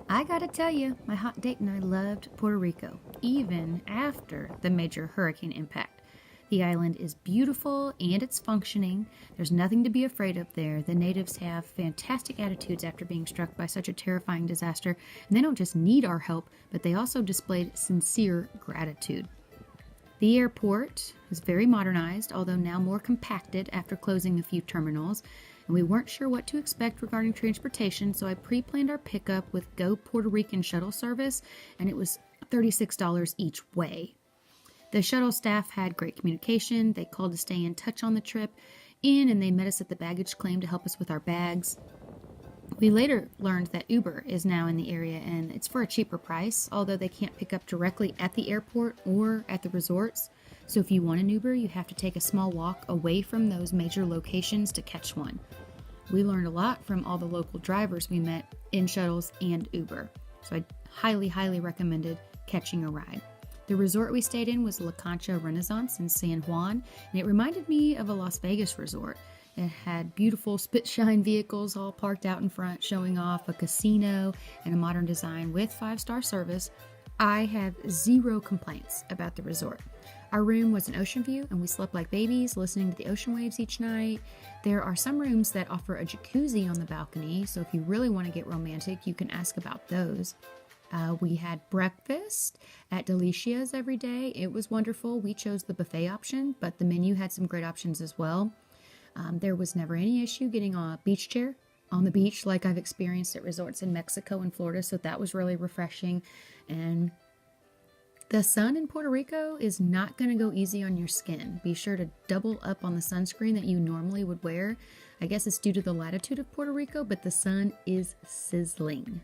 I gotta tell you, my hot date and I loved Puerto Rico, even after the major hurricane impact. The island is beautiful and it's functioning. There's nothing to be afraid of there. The natives have fantastic attitudes after being struck by such a terrifying disaster, and they don't just need our help, but they also displayed sincere gratitude. The airport is very modernized, although now more compacted after closing a few terminals, and we weren't sure what to expect regarding transportation, so I pre-planned our pickup with Go Puerto Rican shuttle service, and it was $36 each way. The shuttle staff had great communication. They called to stay in touch on the trip and they met us at the baggage claim to help us with our bags. We later learned that Uber is now in the area and it's for a cheaper price, although they can't pick up directly at the airport or at the resorts. So if you want an Uber, you have to take a small walk away from those major locations to catch one. We learned a lot from all the local drivers we met in shuttles and Uber. So I highly recommended catching a ride. The resort we stayed in was La Concha Renaissance in San Juan, and it reminded me of a Las Vegas resort. It had beautiful spit-shine vehicles all parked out in front, showing off a casino and a modern design with 5-star service. I have zero complaints about the resort. Our room was an ocean view, and we slept like babies, listening to the ocean waves each night. There are some rooms that offer a jacuzzi on the balcony, so if you really want to get romantic, you can ask about those. We had breakfast at Delicia's every day. It was wonderful. We chose the buffet option, but the menu had some great options as well. There was never any issue getting a beach chair on the beach like I've experienced at resorts in Mexico and Florida, so that was really refreshing. And the sun in Puerto Rico is not going to go easy on your skin. Be sure to double up on the sunscreen that you normally would wear. I guess it's due to the latitude of Puerto Rico, but the sun is sizzling.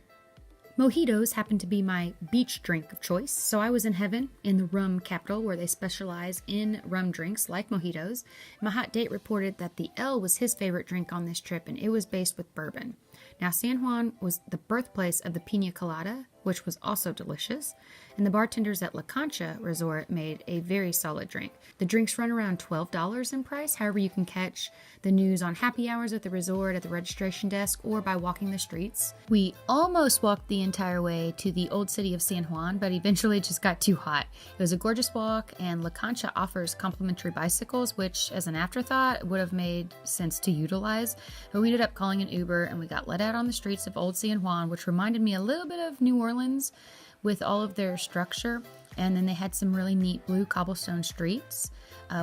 Mojitos happened to be my beach drink of choice, so I was in heaven in the rum capital where they specialize in rum drinks like mojitos. My hot date reported that the L was his favorite drink on this trip and it was based with bourbon. Now San Juan was the birthplace of the pina colada, which was also delicious, and the bartenders at La Concha Resort made a very solid drink. The drinks run around $12 in price, however you can catch the news on happy hours at the resort, at the registration desk, or by walking the streets. We almost walked the entire way to the old city of San Juan, but eventually it just got too hot. It was a gorgeous walk, and La Concha offers complimentary bicycles, which as an afterthought would have made sense to utilize, but we ended up calling an Uber and we got let out on the streets of old San Juan, which reminded me a little bit of New Orleans with all of their structure, and then they had some really neat blue cobblestone streets.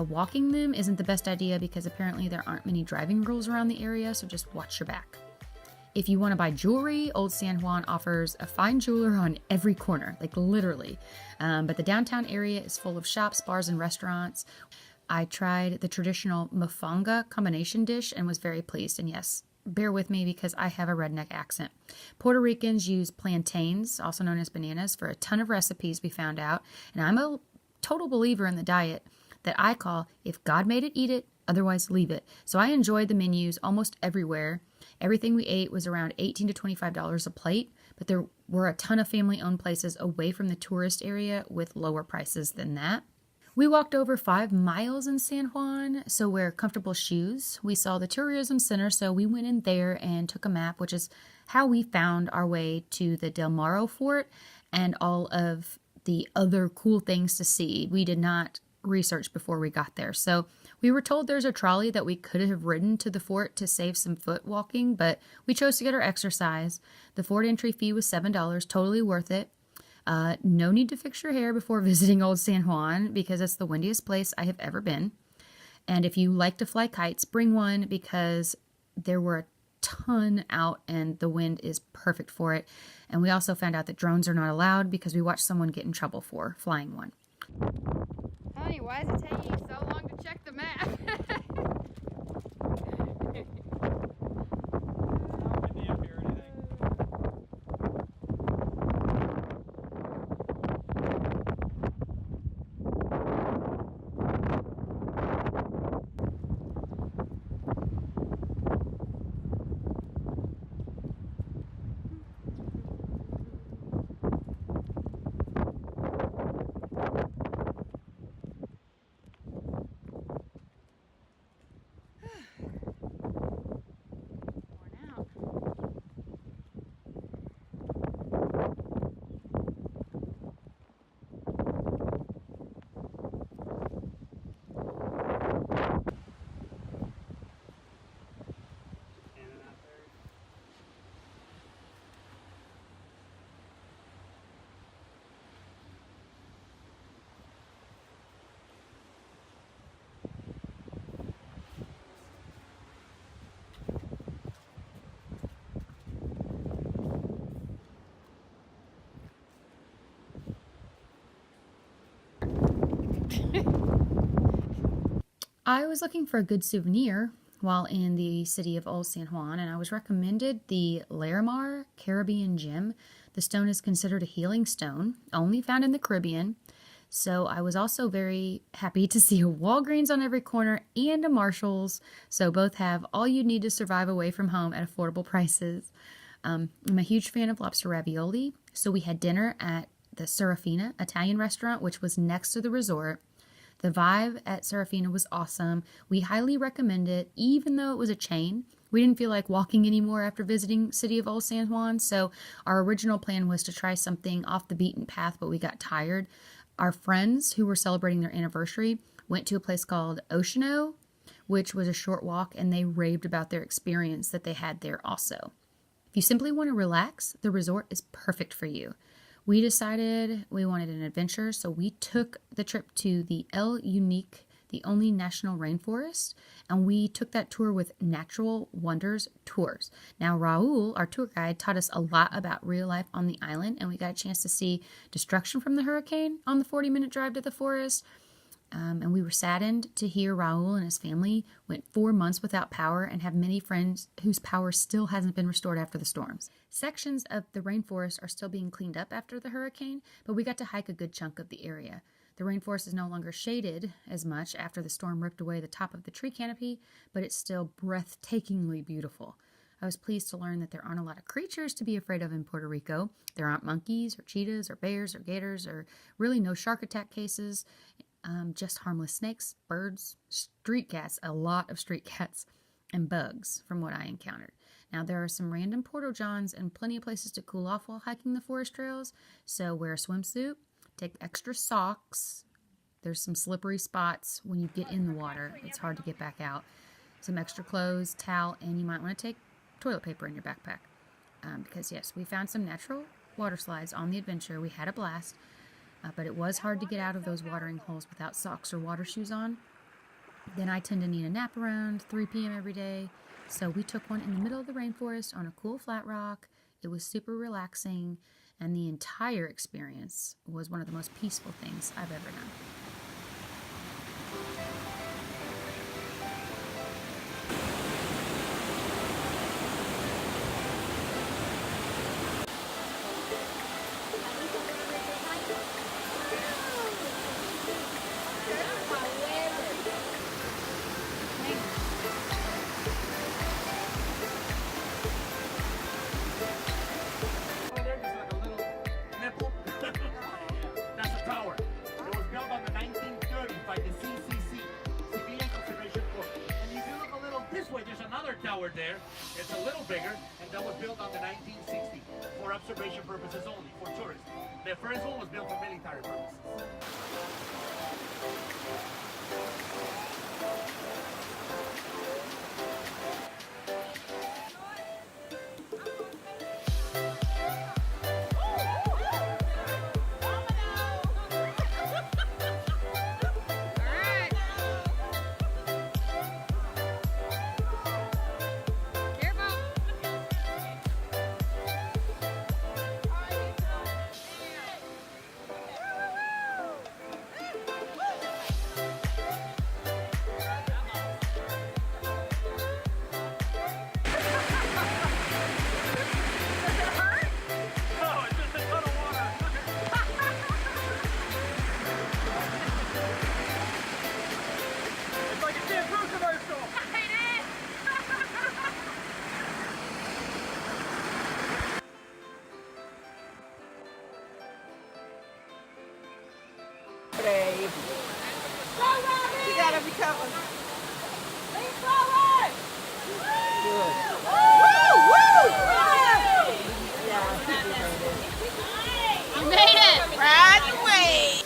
Walking them isn't the best idea because apparently there aren't many driving rules around the area, so just watch your back. If you want to buy jewelry, Old San Juan offers a fine jeweler on every corner, like literally. But the downtown area is full of shops, bars, and restaurants. I tried the traditional mofonga combination dish and was very pleased, and yes, bear with me because I have a redneck accent. Puerto Ricans use plantains, also known as bananas, for a ton of recipes we found out, and I'm a total believer in the diet that I call, if God made it, eat it, otherwise leave it. So I enjoyed the menus almost everywhere. Everything we ate was around $18 to $25 a plate, but there were a ton of family-owned places away from the tourist area with lower prices than that. We walked over 5 miles in San Juan, so wear comfortable shoes. We saw the tourism center, so we went in there and took a map, which is how we found our way to the Del Morro Fort and all of the other cool things to see. We did not research before we got there. So we were told there's a trolley that we could have ridden to the fort to save some foot walking, but we chose to get our exercise. The fort entry fee was $7, totally worth it. No need to fix your hair before visiting Old San Juan because it's the windiest place I have ever been. And if you like to fly kites, bring one because there were a ton out and the wind is perfect for it. And we also found out that drones are not allowed because we watched someone get in trouble for flying one. Honey, why is it taking you so long to check the map? I was looking for a good souvenir while in the city of Old San Juan, and I was recommended the Larimar Caribbean Gem. The stone is considered a healing stone, only found in the Caribbean. So I was also very happy to see a Walgreens on every corner and a Marshall's. So both have all you need to survive away from home at affordable prices. I'm a huge fan of lobster ravioli, so we had dinner at the Serafina Italian restaurant, which was next to the resort. The vibe at Serafina was awesome. We highly recommend it, even though it was a chain. We didn't feel like walking anymore after visiting City of Old San Juan, so our original plan was to try something off the beaten path, but we got tired. Our friends who were celebrating their anniversary went to a place called Oceano, which was a short walk, and they raved about their experience that they had there also. If you simply want to relax, the resort is perfect for you. We decided we wanted an adventure, so we took the trip to the El Unique, the only national rainforest, and we took that tour with Natural Wonders Tours. Now, Raul, our tour guide, taught us a lot about real life on the island, and we got a chance to see destruction from the hurricane on the 40-minute drive to the forest. And we were saddened to hear Raul and his family went 4 months without power and have many friends whose power still hasn't been restored after the storms. Sections of the rainforest are still being cleaned up after the hurricane, but we got to hike a good chunk of the area. The rainforest is no longer shaded as much after the storm ripped away the top of the tree canopy, but it's still breathtakingly beautiful. I was pleased to learn that there aren't a lot of creatures to be afraid of in Puerto Rico. There aren't monkeys or cheetahs or bears or gators or really no shark attack cases. Just harmless snakes, birds, street cats, a lot of street cats, and bugs from what I encountered. Now, there are some random porta johns and plenty of places to cool off while hiking the forest trails, so wear a swimsuit, take extra socks. There's some slippery spots when you get in the water. It's hard to get back out. Some extra clothes, towel, and you might want to take toilet paper in your backpack. Because, yes, we found some natural water slides on the adventure. We had a blast. But it was hard to get out of those watering holes without socks or water shoes on. Then I tend to need a nap around 3 p.m. every day, so we took one in the middle of the rainforest on a cool flat rock. It was super relaxing, and the entire experience was one of the most peaceful things I've ever done. Tower there. It's a little bigger, and that was built on the 1960 for observation purposes only, for tourists. The first one was built for military purposes. Brave. You gotta be careful. Lean forward. Good. Woo! Woo! Yeah, You made it! right away.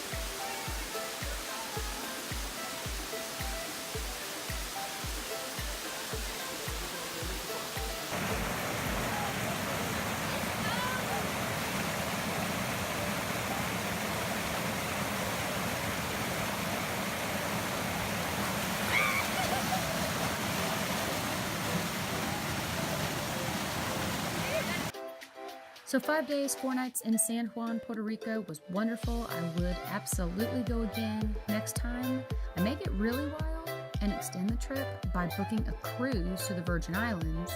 So 5 days, 4 nights in San Juan, Puerto Rico was wonderful. I would absolutely go again next time. I may get really wild, and extend the trip by booking a cruise to the Virgin Islands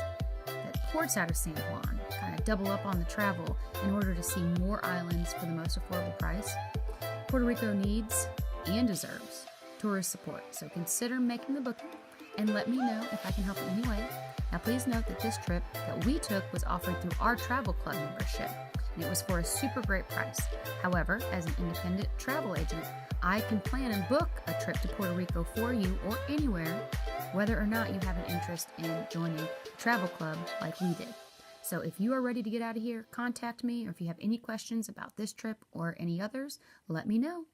that ports out of San Juan, kind of double up on the travel in order to see more islands for the most affordable price. Puerto Rico needs and deserves tourist support, so consider making the booking and let me know if I can help in any way. Now please note that this trip that we took was offered through our travel club membership, and it was for a super great price. However, as an independent travel agent, I can plan and book a trip to Puerto Rico for you or anywhere, whether or not you have an interest in joining a travel club like we did. So if you are ready to get out of here, contact me, or if you have any questions about this trip or any others, let me know.